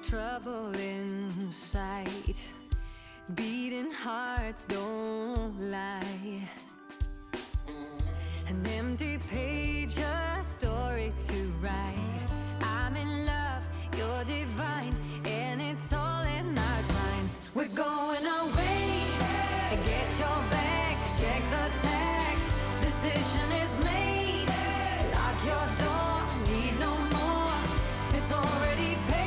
trouble in sight. Beating hearts don't lie. An empty page, a story to write. I'm in love, you're divine, and it's all in our signs. We're going away. Get your bag, check the tag. Decision is made. Lock your door, need no more. It's already paid.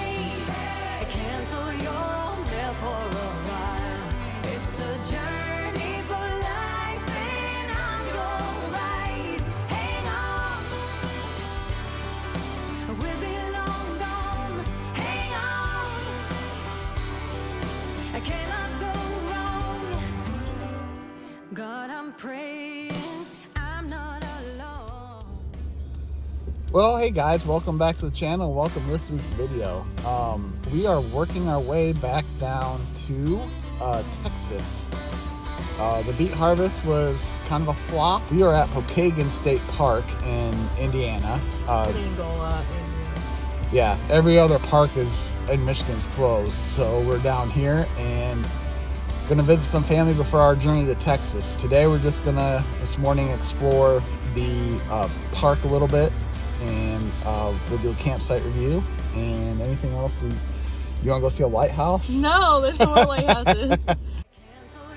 Cancel your mail for a while. It's a journey for life, and I'm your ride. Hang on, we'll be long gone. Hang on, I cannot go wrong. God, I'm praying I'm not alone. Well, hey guys, welcome back to the channel. Welcome to this week's video. We are working our way back down to Texas. The beet harvest was kind of a flop. We are at Pokagon State Park in Indiana. Angola. Yeah, every other park in Michigan is closed, so we're down here and gonna visit some family before our journey to Texas. Today we're just gonna, this morning, explore the park a little bit, and we'll do a campsite review and anything else. You wanna go see a lighthouse? No, there's no more lighthouses. Cancel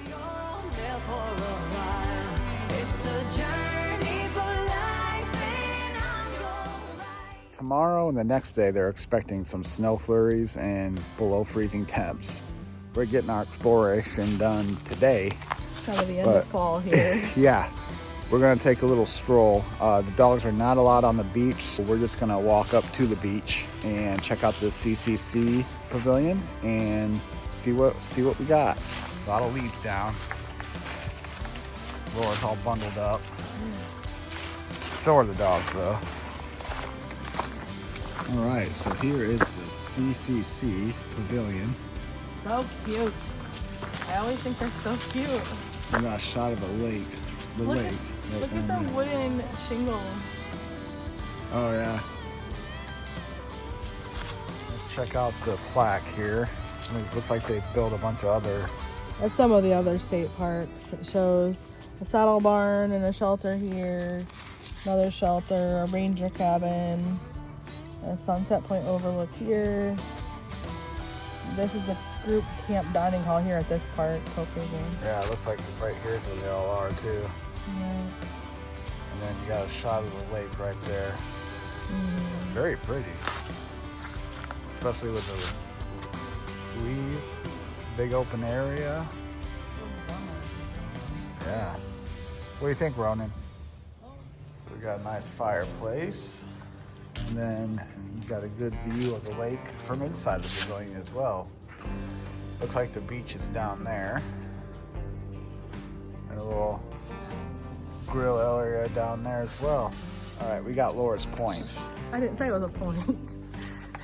your mail for a while. It's a journey for life, and I'm your ride. Tomorrow and the next day they're expecting some snow flurries and below freezing temps. We're getting our exploration done today. Kind of the end of fall here. Yeah, we're gonna take a little stroll. The dogs are not allowed on the beach, so we're just gonna walk up to the beach and check out the CCC pavilion and see what we got. A lot of leaves down. Laura's all bundled up. So are the dogs though. All right, so here is the CCC pavilion. So cute. I always think they're so cute. We got a shot of the lake. Look at the wooden shingles. Oh yeah. Let's check out the plaque here. It looks like they built a bunch of other. At some of the other state parks, it shows a saddle barn and a shelter here, another shelter, a ranger cabin, a sunset point overlook here. This is the group camp dining hall here at this park, Pokagon. Yeah, it looks like right here's where they all are too. Yeah. And then you got a shot of the lake right there. Very pretty. Especially with the leaves, big open area. Yeah. What do you think, Ronan? So we got a nice fireplace. And then you got a good view of the lake from inside the pavilion as well. Looks like the beach is down there. And a little grill area down there as well. All right, we got Laura's points. I didn't say it was a point.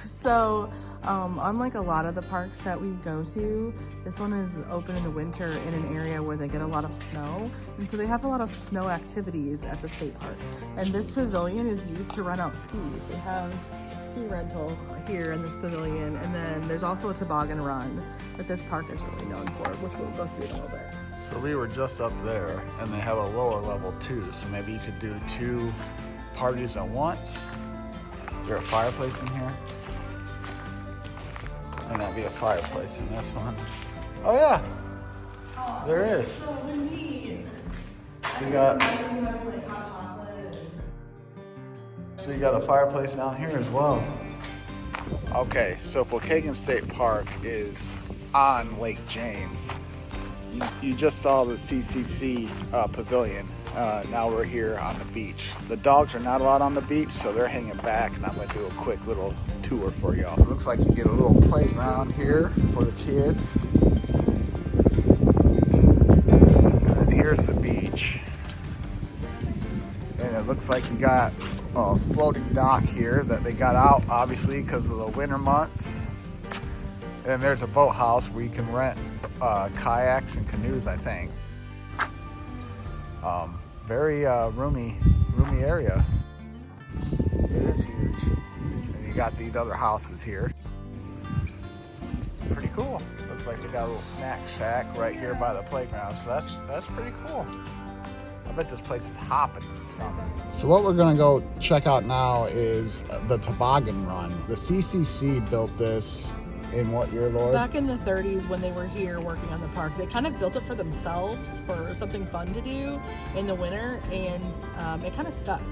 So, unlike a lot of the parks that we go to, this one is open in the winter in an area where they get a lot of snow. And so they have a lot of snow activities at the state park. And this pavilion is used to rent out skis. They have a ski rental here in this pavilion. And then there's also a toboggan run that this park is really known for, which we'll go see in a little bit. So we were just up there, and they have a lower level too. So maybe you could do 2 parties at once. Is there a fireplace in here? Might not be a fireplace in this one. Oh yeah, there is. So you got a fireplace down here as well. Okay, so Pokagon State Park is on Lake James. You just saw the CCC pavilion. Now we're here on the beach. The dogs are not allowed on the beach, so they're hanging back, and I'm gonna do a quick little tour for y'all. It looks like you get a little playground here for the kids. And then here's the beach. And it looks like you got a floating dock here that they got out, obviously, because of the winter months. And there's a boathouse where you can rent kayaks and canoes, I think. Very roomy area. It is huge. And you got these other houses here. pretty cool. Looks like they got a little snack shack right here by the playground, so that's pretty cool. I bet this place is hopping in the summer. So what we're gonna go check out now is the toboggan run. The CCC built this in what year, Lord? Back in the 30s when they were here working on the park. They kind of built it for themselves for something fun to do in the winter, and it kind of stuck.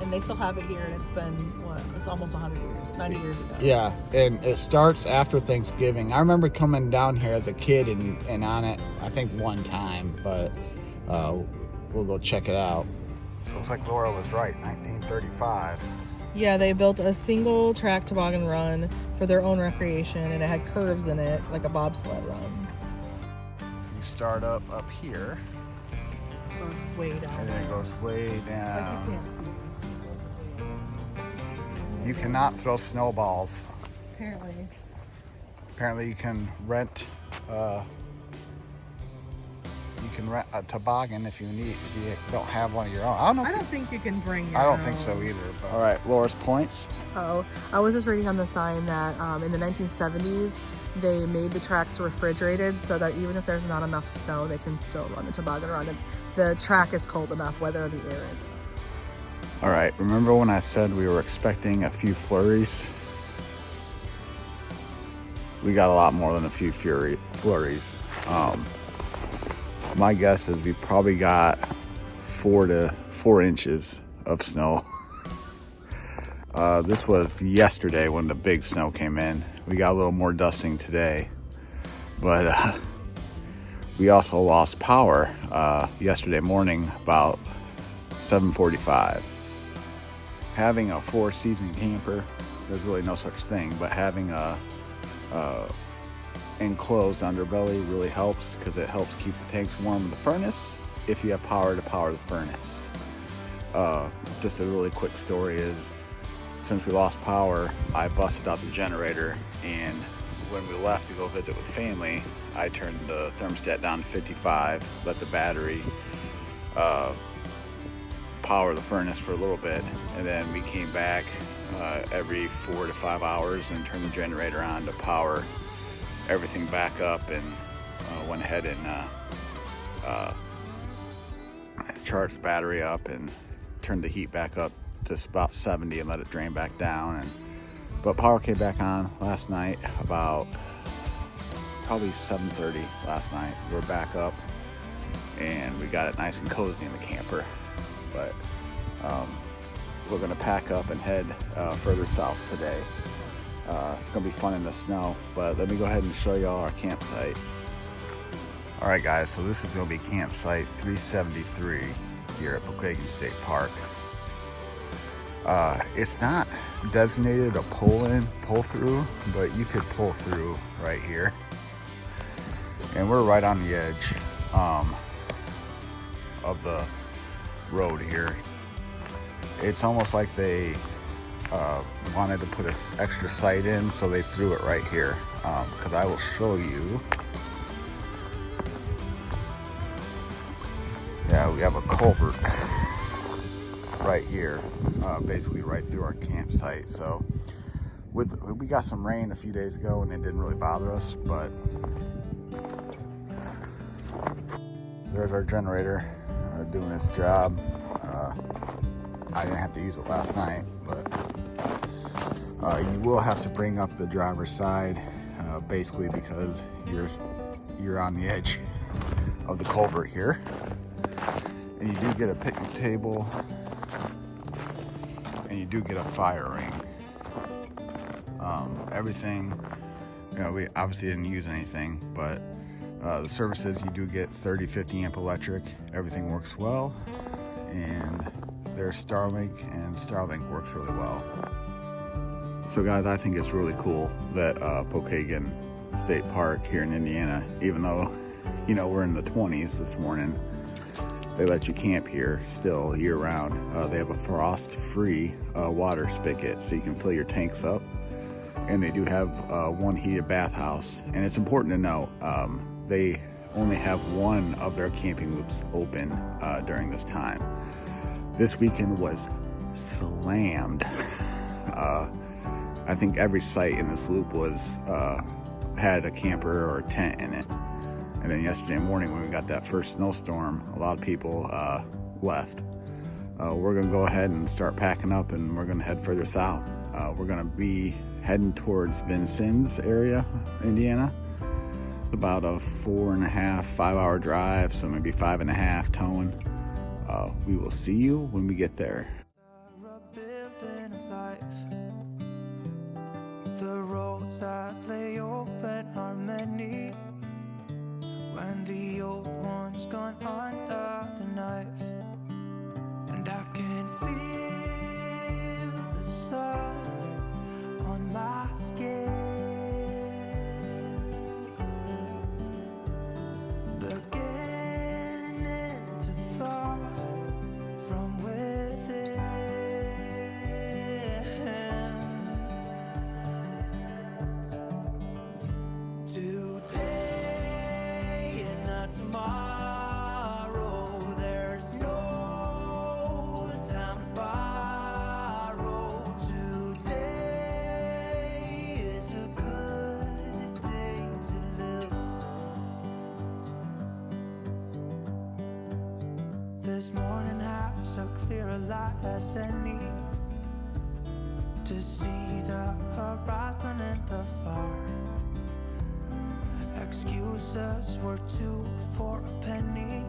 And they still have it here, and it's been, what, it's almost 100 years, 90 years ago. Yeah, and it starts after Thanksgiving. I remember coming down here as a kid and on it, I think one time, but we'll go check it out. Looks like Laura was right, 1935. Yeah, they built a single track toboggan run for their own recreation, and it had curves in it, like a bobsled run. You start up here. It goes way down. And then it goes way Like down. you can't see. You cannot throw snowballs. Apparently. You can rent a toboggan if you don't have one of your own. I don't think you can bring your I don't own. think so either. But. All right, Laura's points. Oh, I was just reading on the sign that in the 1970s, they made the tracks refrigerated so that even if there's not enough snow, they can still run the toboggan run. And the track is cold enough, whether the air is. All right, remember when I said we were expecting a few flurries? We got a lot more than a few flurries. My guess is we probably got 4 to 4 inches of snow. This was yesterday when the big snow came in. We got a little more dusting today, but we also lost power yesterday morning about 7:45. Having a 4-season camper, there's really no such thing, but having a enclosed underbelly really helps because it helps keep the tanks warm in the furnace if you have power to power the furnace. Just a really quick story is, since we lost power, I busted out the generator, and when we left to go visit with family, I turned the thermostat down to 55, let the battery power the furnace for a little bit, and then we came back every 4 to 5 hours and turned the generator on to power everything back up, and went ahead and charged the battery up and turned the heat back up to about 70 and let it drain back down. But power came back on last night about probably 7:30 last night. We're back up and we got it nice and cozy in the camper. But we're gonna pack up and head further south today. It's gonna be fun in the snow, but let me go ahead and show y'all our campsite. All right, guys, so this is gonna be campsite 373 here at Pokagon State Park. It's not designated a pull through, but you could pull through right here. And we're right on the edge of the road here. It's almost like they wanted to put an extra site in, so they threw it right here. Because I will show you. Yeah, we have a culvert right here, basically right through our campsite. So we got some rain a few days ago and it didn't really bother us, but there's our generator doing its job. I didn't have to use it last night, but you will have to bring up the driver's side, basically because you're on the edge of the culvert here. And you do get a picnic table, and you do get a fire ring. Everything, we obviously didn't use anything, but the services, you do get 30-50 amp electric. Everything works well, and there's Starlink, and Starlink works really well. So guys, I think it's really cool that Pokagon State Park here in Indiana, even though we're in the 20s this morning, they let you camp here still year round. They have a frost-free water spigot, so you can fill your tanks up. And they do have one heated bathhouse. And it's important to know, they only have one of their camping loops open during this time. This weekend was slammed. I think every site in this loop was had a camper or a tent in it. And then yesterday morning when we got that first snowstorm, a lot of people left. We're gonna go ahead and start packing up, and we're gonna head further south. We're gonna be heading towards Vincennes area, Indiana. About a 4.5, 5 hour drive, so maybe 5.5 towing. We will see you when we get there. The roads that lay open are many. When the old one's gone under the knife, and I can feel the sun on my skin, beginning to thaw from within. Today and not tomorrow, there's no time to borrow. Today is a good day to live. This morning has a clearer light as any, to see the horizon in the far. Excuses were 2 for a penny,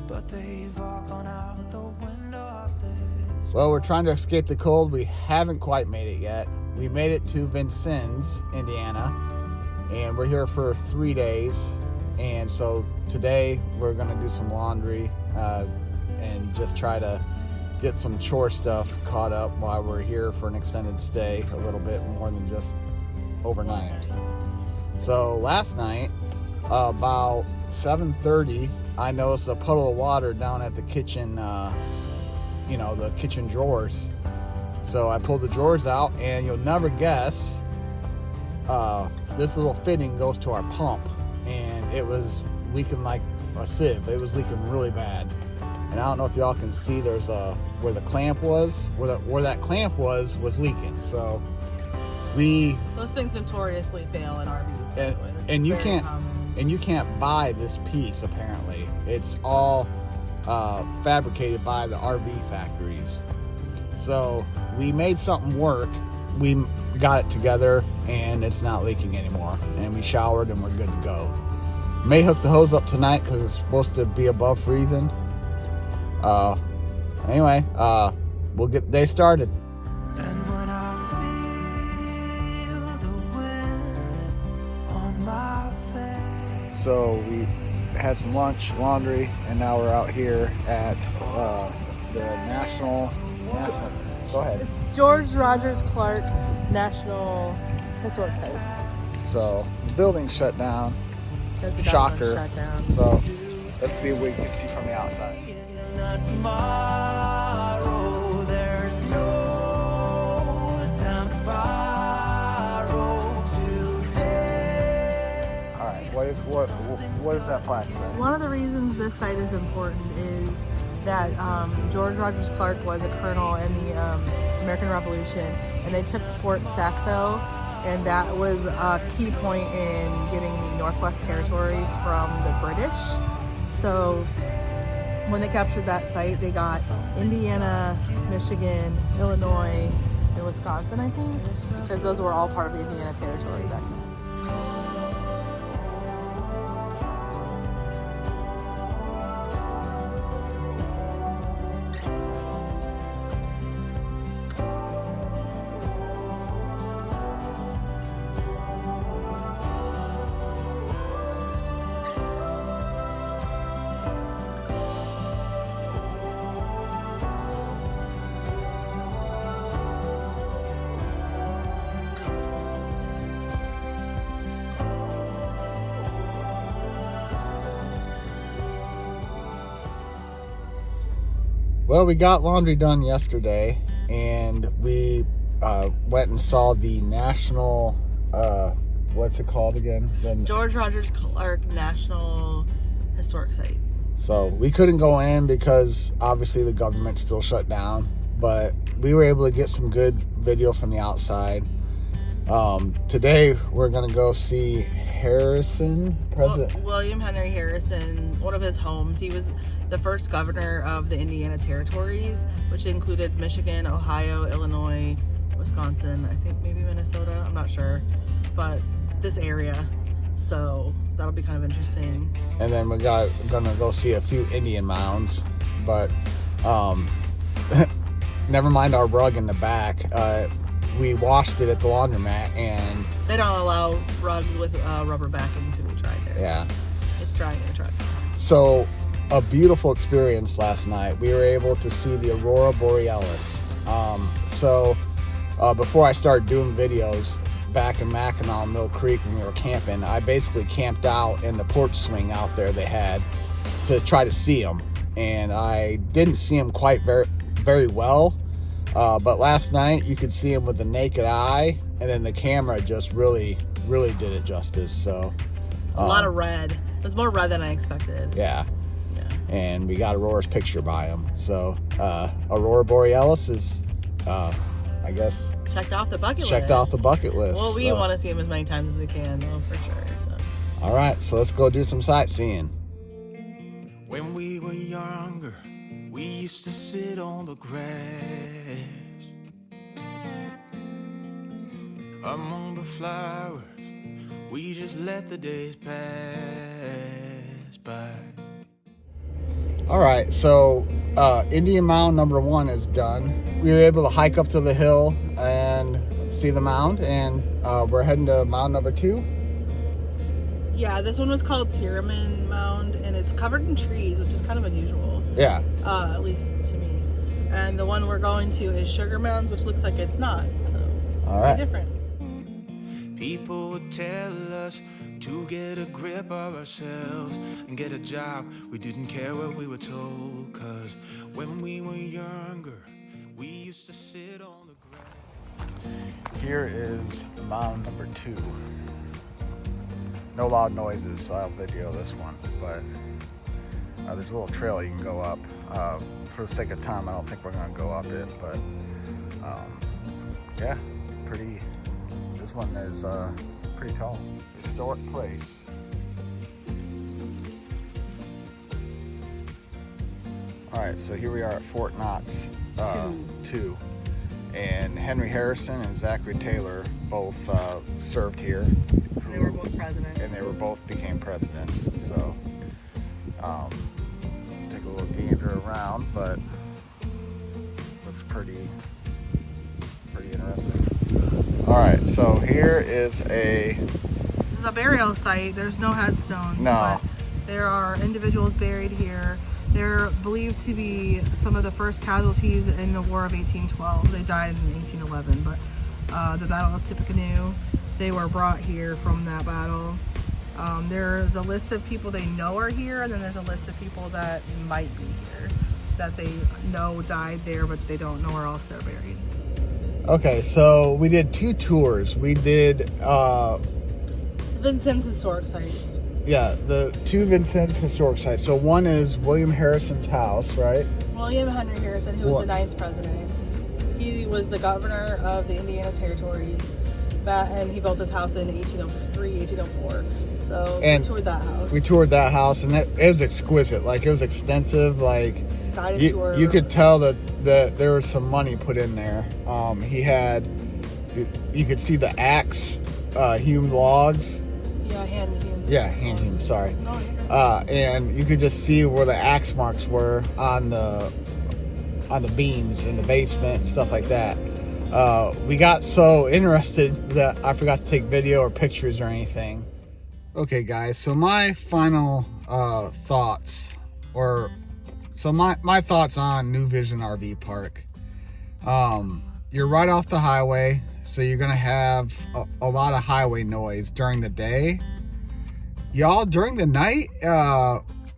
but they've all gone out the window of this. Well, we're trying to escape the cold. We haven't quite made it yet. We made it to Vincennes, Indiana, and we're here for 3 days. And so today we're gonna do some laundry and just try to get some chore stuff caught up while we're here for an extended stay, a little bit more than just overnight. So last night, about 7:30, I noticed a puddle of water down at the kitchen, the kitchen drawers. So I pulled the drawers out, and you'll never guess, this little fitting goes to our pump, and it was leaking like a sieve. It was leaking really bad. And I don't know if y'all can see, there's where the clamp was, where that clamp was leaking. So those things notoriously fail in RVs. By the way. And you Very can't common. and you can't buy this piece. Apparently, it's all fabricated by the RV factories. So we made something work. We got it together, and it's not leaking anymore. And we showered, and we're good to go. May hook the hose up tonight because it's supposed to be above freezing. Anyway, we'll get the day started. And when I feel the wind on my face. So we had some lunch, laundry, and now we're out here at the National. Go ahead. George Rogers Clark National Historic Site. So the building's shut down. Because the Shocker. government shut down. So let's see what we can see from the outside. Not tomorrow, there's no time to borrow. Today. All right. What is that plaque say? One of the reasons this site is important is that George Rogers Clark was a colonel in the American Revolution, and they took Fort Sackville, and that was a key point in getting the Northwest Territories from the British. So when they captured that site, they got Indiana, Michigan, Illinois, and Wisconsin, I think, because those were all part of the Indiana Territory back then. Well, we got laundry done yesterday, and we went and saw the National, what's it called again? George Rogers Clark National Historic Site. So we couldn't go in because obviously the government's still shut down, but we were able to get some good video from the outside. Today we're gonna go see Harrison, President William Henry Harrison, one of his homes. He was the first governor of the Indiana Territories, which included Michigan, Ohio, Illinois, Wisconsin, I think maybe Minnesota, I'm not sure, but this area. So that'll be kind of interesting. And then gonna go see a few Indian mounds, but never mind our rug in the back. We washed it at the laundromat, and they don't allow rugs with rubber backing to be tried there. Yeah, it's drying in the truck. So a beautiful experience last night. We were able to see the Aurora Borealis. Before I started doing videos back in Mackinac, Mill Creek, when we were camping, I basically camped out in the porch swing out there they had to try to see them, and I didn't see them quite very well. But last night you could see them with the naked eye, and then the camera just really did it justice. So a lot of red. It was more red than I expected. Yeah. And we got Aurora's picture by them. So Aurora Borealis is, I guess, checked off the bucket list. Well, we want to see them as many times as we can, though, for sure. So. All right, so let's go do some sightseeing. When we were younger, we used to sit on the grass among the flowers. We just let the days pass by. All right, so Indian Mound number 1 is done. We were able to hike up to the hill and see the mound, and we're heading to mound number 2. Yeah, this one was called Pyramid Mound, and it's covered in trees, which is kind of unusual. Yeah. At least to me. And the one we're going to is Sugar Mounds, which looks like it's not. So, all right. Different. People would tell us to get a grip of ourselves and get a job. We didn't care what we were told, 'cause when we were younger, we used to sit on the ground. Here is mound number 2. No loud noises, so I'll video this one, but there's a little trail you can go up. For the sake of time, I don't think we're gonna go up it, but yeah, this one is pretty tall. Historic place. All right, so here we are at Fort Knox 2, and Henry Harrison and Zachary Taylor both served here. They were both presidents. And they were both became presidents. So take a little gander around, but looks pretty interesting. All right, so here is this is a burial site. There's no headstones. No. But there are individuals buried here. They're believed to be some of the first casualties in the War of 1812. They died in 1811, but the Battle of Tippecanoe, they were brought here from that battle. There's a list of people they know are here, and then there's a list of people that might be here that they know died there, but they don't know where else they're buried. Okay, so we did 2 tours. We did Vincennes historic sites. Yeah, the 2 Vincennes historic sites. So one is William Harrison's house, right? William Henry Harrison, who was the 9th president. He was the governor of the Indiana Territories, and he built this house in 1803, 1804. So we toured that house. We toured that house, and it was exquisite. Like, it was extensive. Like, you could tell that there was some money put in there. You could see the axe hewn logs. Yeah, hand hewn. Yeah, hand hewn. Sorry. No, and you could just see where the axe marks were on the beams in the basement and stuff like that. We got so interested that I forgot to take video or pictures or anything. Okay, guys, so my final thoughts, my thoughts on New Vision RV Park. You're right off the highway, so you're gonna have a lot of highway noise during the day. Y'all, during the night,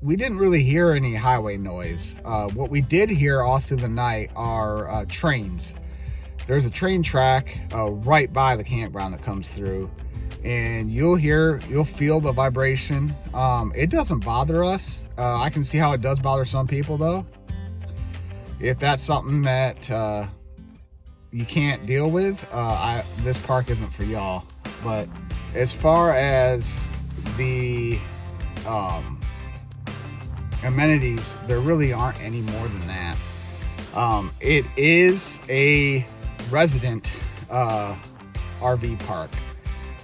we didn't really hear any highway noise. What we did hear all through the night are trains. There's a train track right by the campground that comes through, and you'll feel the vibration. It doesn't bother us. I can see how it does bother some people, though. If that's something that you can't deal with, this park isn't for y'all. But as far as the amenities, there really aren't any more than that. It is a resident RV park.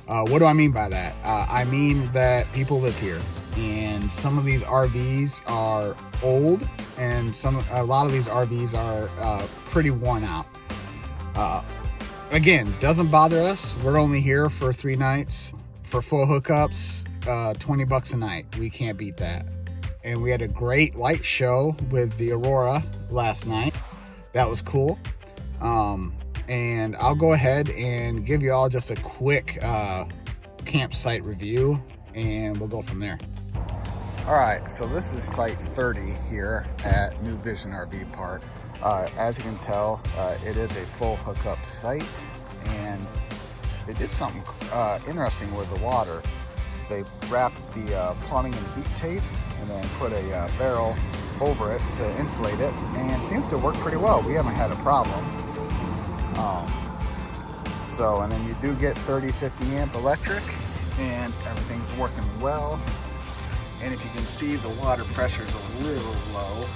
What do I mean by that? I mean that people live here, and some of these RVs are old, and a lot of these RVs are pretty worn out. Again, doesn't bother us. We're only here for 3 nights for full hookups, $20 a night. We can't beat that. And we had a great light show with the Aurora last night. That was cool. And I'll go ahead and give you all just a quick campsite review, and we'll go from there. All right, so this is site 30 here at New Vision RV Park. As you can tell, it is a full hookup site, and they did something interesting with the water. They wrapped the plumbing in heat tape and then put a barrel over it to insulate it, and it seems to work pretty well. We haven't had a problem. And then you do get 30-50 amp electric, and everything's working well. And if you can see, the water pressure is a little low,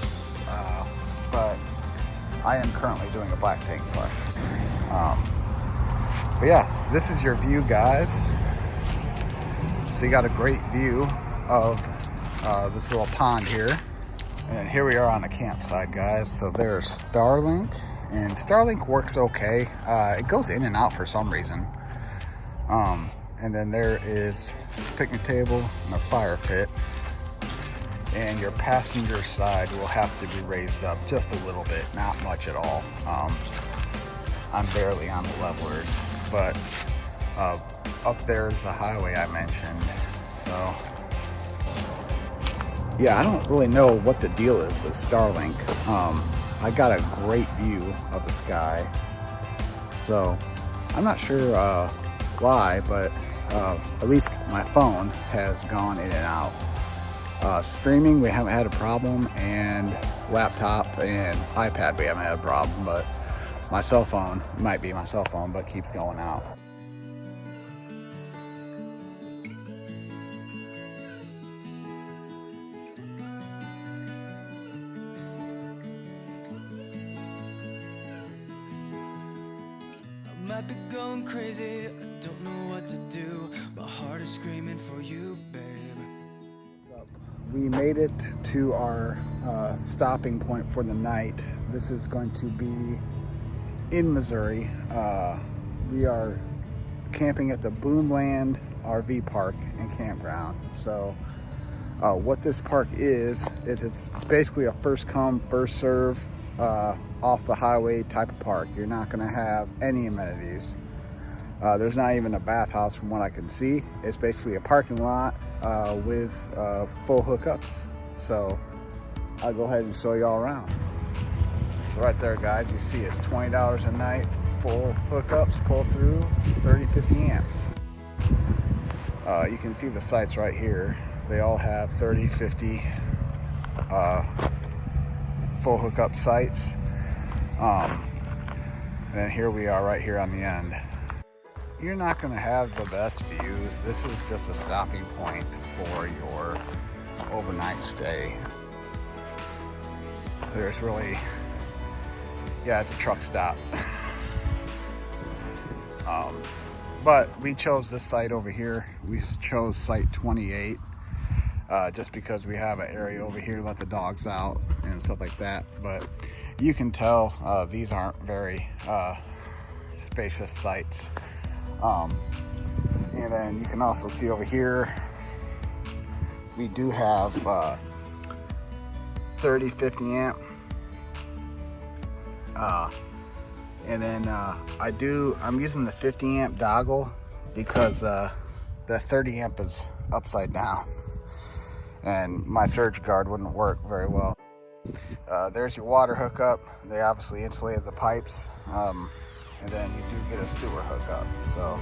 but I am currently doing a black tank flush. But yeah, this is your view, guys. So you got a great view of this little pond here. And here we are on the campsite, guys. So there's Starlink, and Starlink works okay. It goes in and out for some reason. And then there is a picnic table and a fire pit. And your passenger side will have to be raised up just a little bit, not much at all. I'm barely on the levelers, but up there is the highway I mentioned. So yeah, I don't really know what the deal is with Starlink. I got a great view of the sky, so I'm not sure why, but at least my phone has gone in and out. Streaming, we haven't had a problem, and laptop and iPad, we haven't had a problem, but my cell phone, might be my cell phone, but keeps going out. I might be going crazy, I don't know what to do. My heart is screaming for you, babe. We made it to our stopping point for the night. This is going to be in Missouri. We are camping at the Boomland RV Park and Campground. So what this park is it's basically a first come, first serve, off the highway type of park. You're not gonna have any amenities. There's not even a bathhouse from what I can see. It's basically a parking lot with full hookups. So I'll go ahead and show you all around. So right there, guys, you see it's $20 a night, full hookups, pull through, 30-50 amps. You can see the sites right here. They all have 30-50 full hookup sites. And here we are right here on the end. You're not going to have the best views. This is just a stopping point for your overnight stay. There's really, yeah, it's a truck stop. But we chose this site over here. We chose site 28 just because we have an area over here to let the dogs out and stuff like that. But you can tell these aren't very spacious sites. And then you can also see over here, we do have 30-50 amp. And then I'm using the 50 amp doggle because the 30 amp is upside down and my surge guard wouldn't work very well. There's your water hookup. They obviously insulated the pipes. And then you do get a sewer hookup, so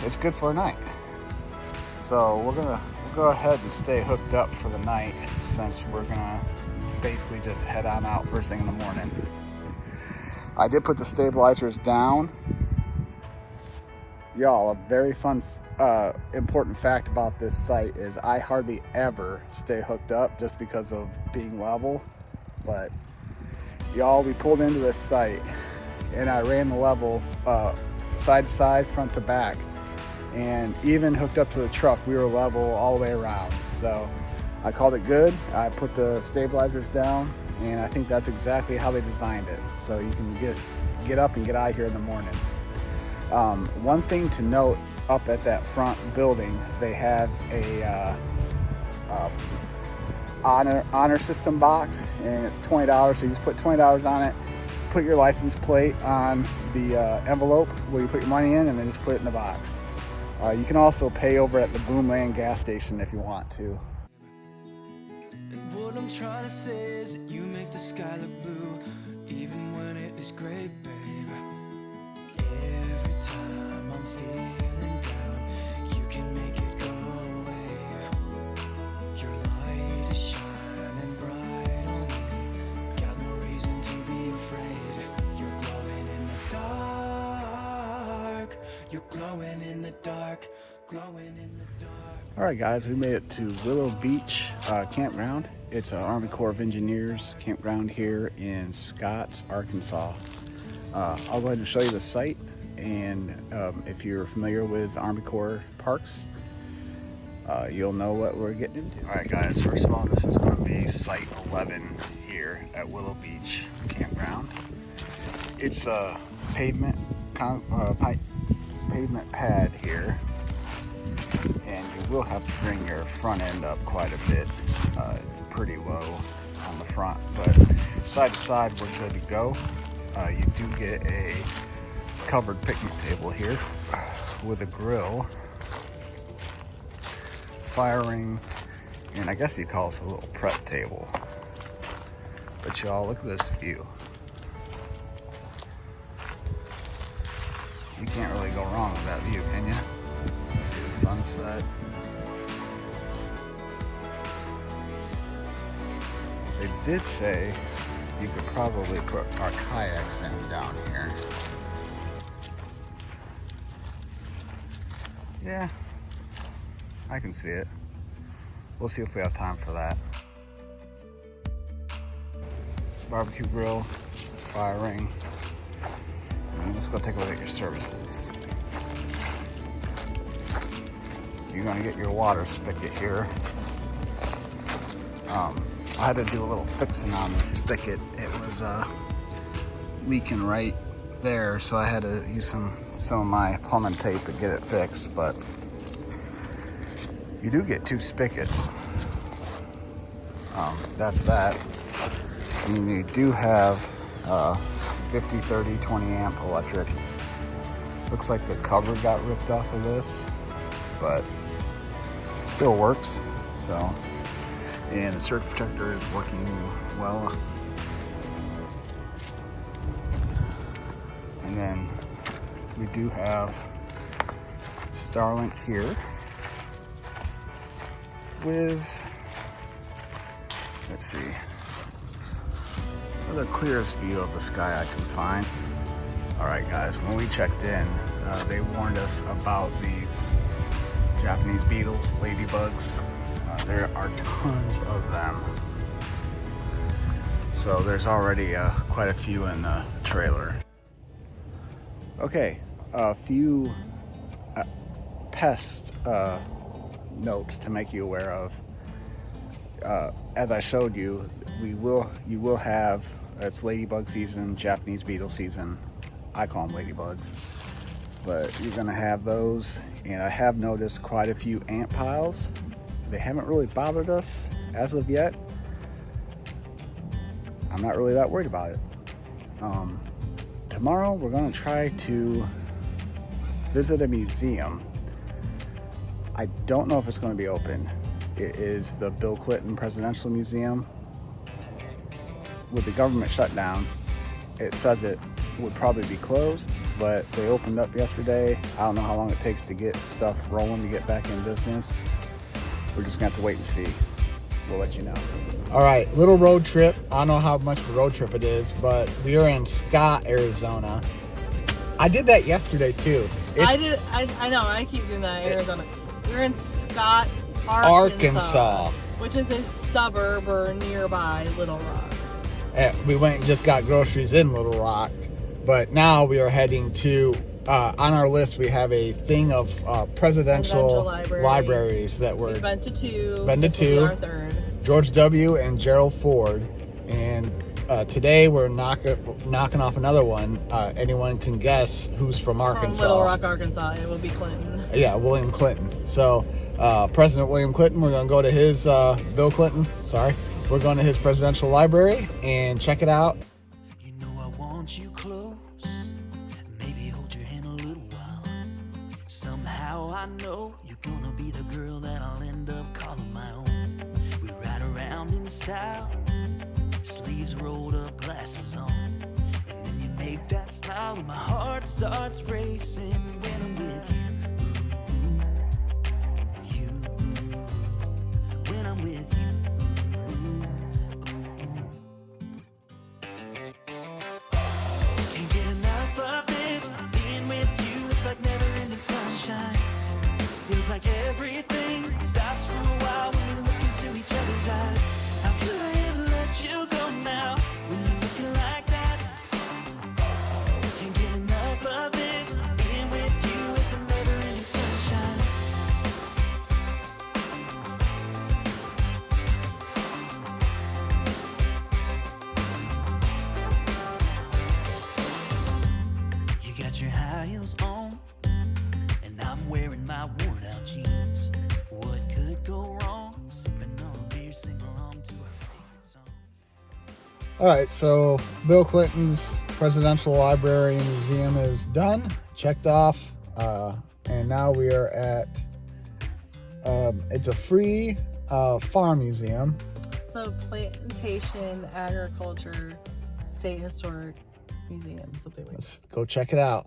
it's good for a night. So we'll go ahead and stay hooked up for the night, since we're gonna basically just head on out first thing in the morning. I did put the stabilizers down. Y'all, a very fun, important fact about this site is I hardly ever stay hooked up just because of being level. But y'all, we pulled into this site and I ran the level side to side, front to back, and even hooked up to the truck, we were level all the way around. So I called it good. I put the stabilizers down, and I think that's exactly how they designed it. So you can just get up and get out of here in the morning. One thing to note, up at that front building, they have a honor system box, and it's $20. So you just put $20 on it, put your license plate on the envelope where you put your money in, and then just put it in the box. You can also pay over at the Boomland gas station if you want to. And what I'm trying to say is that you make the sky look blue, even when it is gray, babe. Every time I'm feeling down, you can make it go away. Your light is shining bright on me, got no reason to be afraid. You're glowing in the dark, you're glowing in the dark, glowing in the dark. All right, guys, we made it to Willow Beach Campground. It's an Army Corps of Engineers campground here in Scotts, Arkansas. I'll go ahead and show you the site, and if you're familiar with Army Corps parks, you'll know what we're getting into. All right, guys, first of all, this is going to be Site 11 here at Willow Beach Campground. It's a pavement pad here, and you will have to bring your front end up quite a bit. It's pretty low on the front, but side to side we're good to go. You do get a covered picnic table here with a grill, fire ring, and I guess you call this a little prep table. But y'all, look at this view. You can't really go wrong with that view, can you? See the sunset. They did say you could probably put our kayaks in down here. Yeah, I can see it. We'll see if we have time for that. Barbecue grill, fire ring, and let's go take a look at your services. You're gonna get your water spigot here. I had to do a little fixing on the spigot. It was leaking right there, so I had to use some of my plumbing tape to get it fixed. But you do get 2 spigots. That's that. And you do have 50, 30, 20 amp electric. Looks like the cover got ripped off of this, but still works. So, and the surge protector is working well. And then we do have Starlink here with, let's see, the clearest view of the sky I can find. All right, guys, when we checked in, they warned us about these Japanese beetles, ladybugs. There are tons of them. So there's already quite a few in the trailer. Okay, a few pest notes to make you aware of. As I showed you, you will have, it's ladybug season, Japanese beetle season. I call them ladybugs. But you're gonna have those, and I have noticed quite a few ant piles. They haven't really bothered us as of yet. I'm not really that worried about it. Tomorrow we're gonna try to visit a museum. I don't know if it's gonna be open. It is the Bill Clinton Presidential Museum. With the government shutdown, it says it would probably be closed, but they opened up yesterday. I don't know how long it takes to get stuff rolling to get back in business. We're just gonna have to wait and see. we'll let you know. All right, little road trip. I don't know how much of a road trip it is, but we are in Scott, Arizona. I did that yesterday too. I know. I keep doing that in Arizona. We're in Scott, Arkansas, which is a suburb or nearby Little Rock. We went and just got groceries in Little Rock, but now we are heading to. On our list, we have a thing of presidential libraries that we've been to two. Been to this two. Will be our third. George W. and Gerald Ford, and today we're knocking off another one. Anyone can guess who's from Arkansas? From Little Rock, Arkansas. It would be Clinton. Yeah, William Clinton. So President William Clinton, we're going to go to his Bill Clinton. Sorry, we're going to his presidential library and check it out. You know I want you close. Maybe hold your hand a little while. Somehow I know you're gonna be the girl that I'll end up calling my own. We ride around in style, sleeves rolled up, glasses on, and then you make that smile and my heart starts racing when I'm with you. When I'm with you. Can't get enough of this. Being with you is like never-ending sunshine. Feels like everything stops for a while when we look into each other's eyes. How could I ever let you go now when you're looking like that? Can't get enough of this. Being with you is a never-ending sunshine. You got your high heels on, and I'm wearing my worn-out jeans. What could go wrong? Sipping on a beer, sing along to our favorite song. All right, so Bill Clinton's Presidential Library and Museum is done, checked off, and now we are at, it's a free farm museum. So Plantation Agriculture State Historic Museum, something like that. Let's go check it out.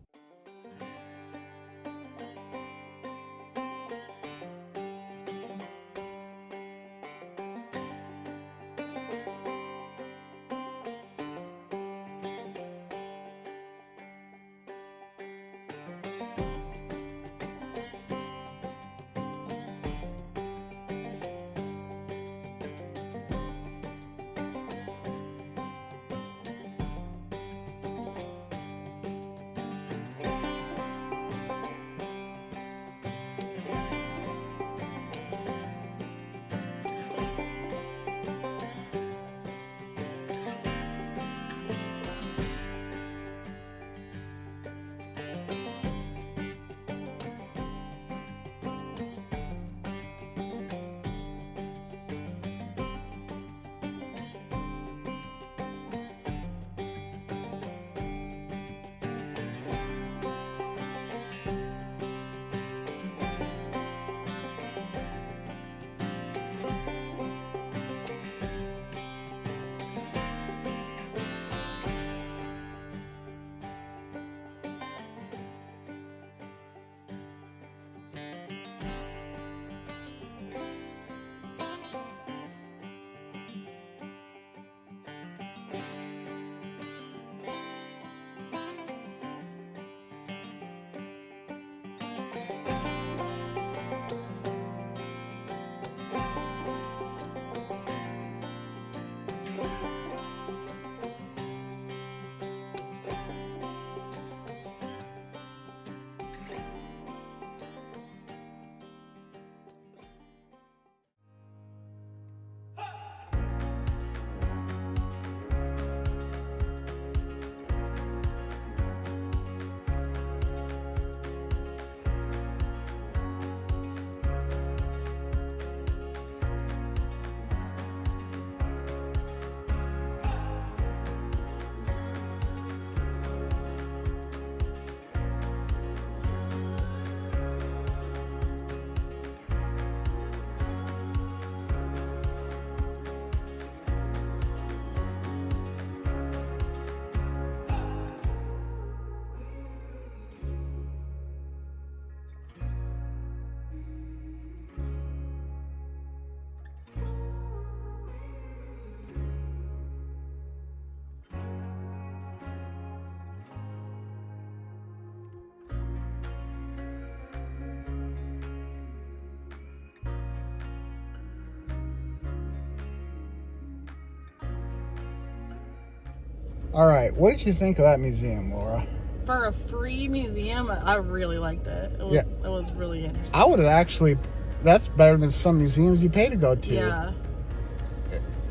All right, what did you think of that museum, Laura? For a free museum, I really liked it. It was really interesting. I would have actually, that's better than some museums you pay to go to. Yeah.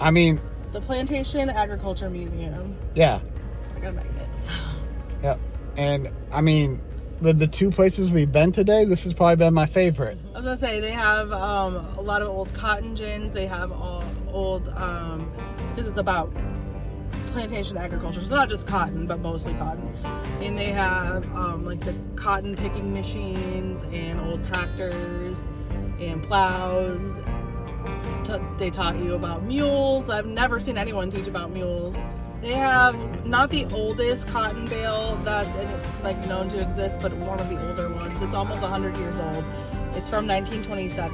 I mean, The Plantation Agriculture Museum. yeah. I got a magnet. So. Yep. And I mean, with the two places we've been today, this has probably been my favorite. I was gonna say they have a lot of old cotton gins. They have all old because it's about plantation agriculture. So not just cotton, but mostly cotton. And they have like the cotton picking machines and old tractors and plows. They taught you about mules. I've never seen anyone teach about mules. They have not the oldest cotton bale that's like known to exist, but one of the older ones. It's almost 100 years old. It's from 1927,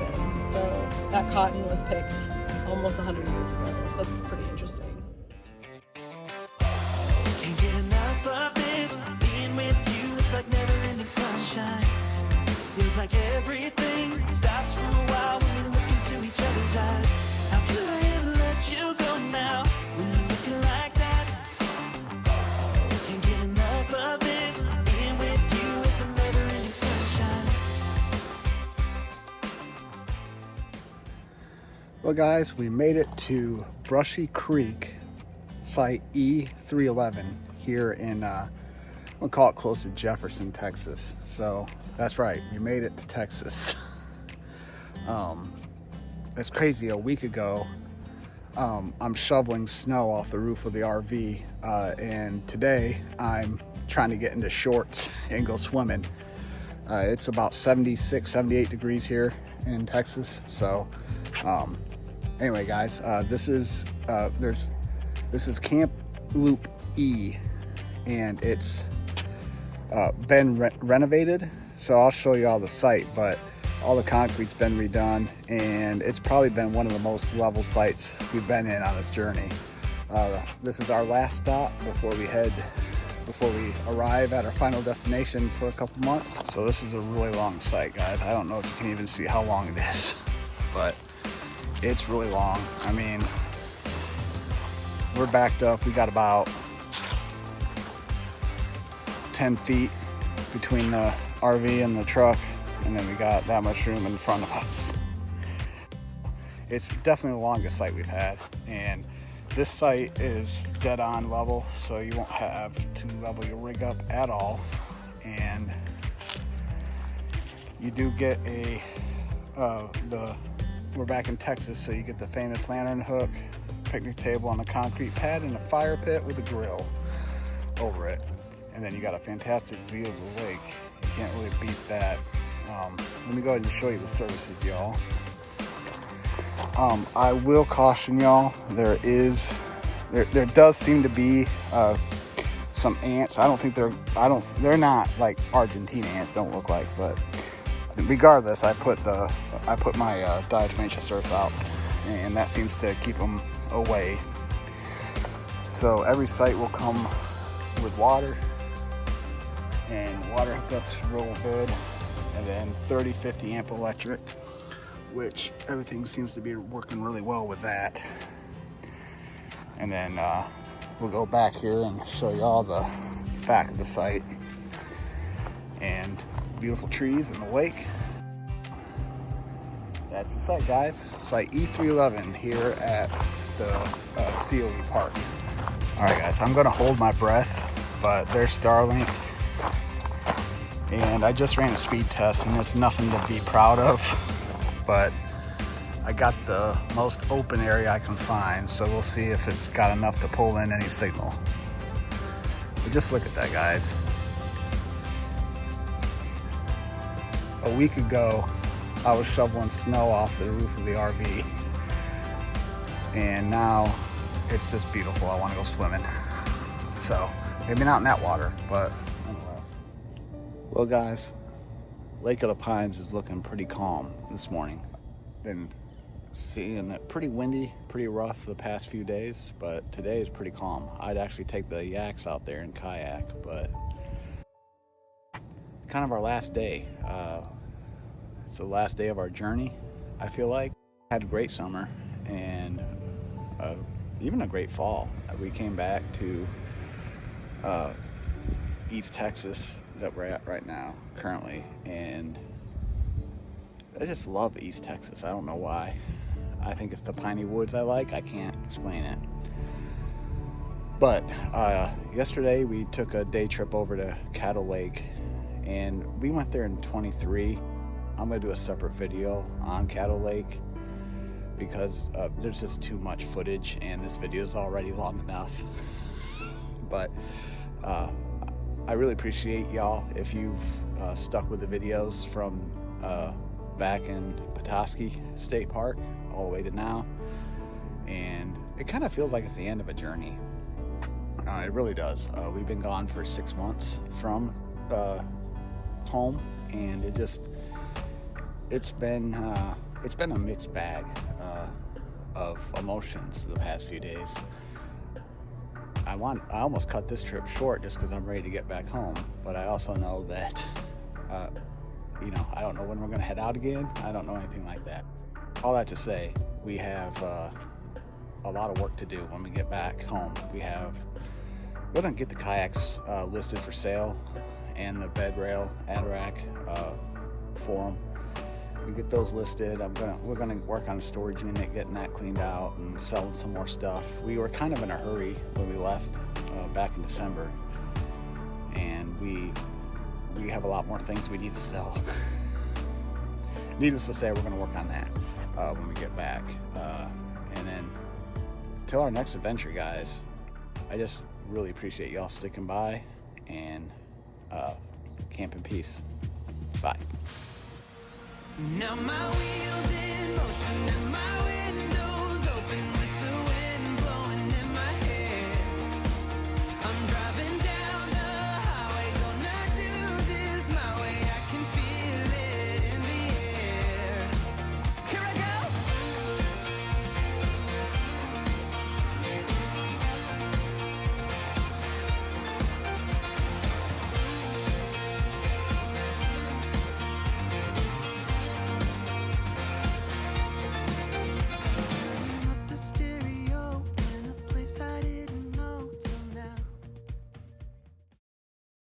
so that cotton was picked almost 100 years ago. That's pretty interesting. Can't get enough of this. Being with you is like never-ending sunshine. Feels like everything stops for a while when we look into each other's eyes. How could I ever let you go now when you're looking like that? Can't get enough of this. Being with you is a never-ending sunshine. Well, guys, we made it to Brushy Creek, site E311 here in, we'll call it close to Jefferson, Texas. So that's right, we made it to Texas. It's crazy. A week ago, I'm shoveling snow off the roof of the RV, and today I'm trying to get into shorts and go swimming. It's about 76, 78 degrees here in Texas. So anyway, guys, this is Camp Loop E, and it's been renovated. So I'll show you all the site, but all the concrete's been redone, and it's probably been one of the most level sites we've been in on this journey. This is our last stop before we arrive at our final destination for a couple months. So this is a really long site, guys. I don't know if you can even see how long it is, but it's really long. I mean, we're backed up. We got about 10 feet between the RV and the truck, and then we got that much room in front of us. It's definitely the longest site we've had, and this site is dead on level, so you won't have to level your rig up at all. And you do get we're back in Texas, so you get the famous lantern hook, picnic table on a concrete pad, and a fire pit with a grill over it. And then you got a fantastic view of the lake. You can't really beat that. Let me go ahead and show you the services, y'all. I will caution y'all, there does seem to be some ants. They're not like Argentina ants, don't look like, but regardless, I put my diatomaceous earth out, and that seems to keep them away. So every site will come with water, and water hookups real good, and then 30-50 amp electric, which everything seems to be working really well with that. And then we'll go back here and show you all the back of the site, and beautiful trees and the lake. That's the site, guys. Site E311 here at the COE Park. All right, guys, I'm gonna hold my breath, but there's Starlink, and I just ran a speed test, and there's nothing to be proud of, but I got the most open area I can find, so we'll see if it's got enough to pull in any signal. But just look at that, guys. A week ago, I was shoveling snow off the roof of the RV, and now it's just beautiful. I want to go swimming. So maybe not in that water, but nonetheless. Well, guys, Lake of the Pines is looking pretty calm this morning. Been seeing it pretty windy, pretty rough the past few days, but today is pretty calm. I'd actually take the yaks out there and kayak, but kind of our last day. It's the last day of our journey, I feel like. Had a great summer and even a great fall. We came back to East Texas that we're at right now, currently, and I just love East Texas. I don't know why. I think it's the piney woods I like. I can't explain it. But yesterday we took a day trip over to Cattle Lake, and we went there in 23. I'm going to do a separate video on Cattle Lake because there's just too much footage, and this video is already long enough. But I really appreciate y'all if you've stuck with the videos from back in Petoskey State Park all the way to now. And it kind of feels like it's the end of a journey. It really does. We've been gone for 6 months from home, and it's been a mixed bag of emotions the past few days. I almost cut this trip short just because I'm ready to get back home, but I also know that I don't know when we're going to head out again. I don't know anything like that. All that to say, we have a lot of work to do when we get back home. We're going to get the kayaks listed for sale, and the bed rail Adirondack for them. We get those listed. We're gonna work on a storage unit, getting that cleaned out and selling some more stuff. We were kind of in a hurry when we left back in December, and we have a lot more things we need to sell. Needless to say, we're gonna work on that when we get back. And then till our next adventure, guys, I just really appreciate y'all sticking by, and camp in peace. Bye. Now my wheels in motion and my window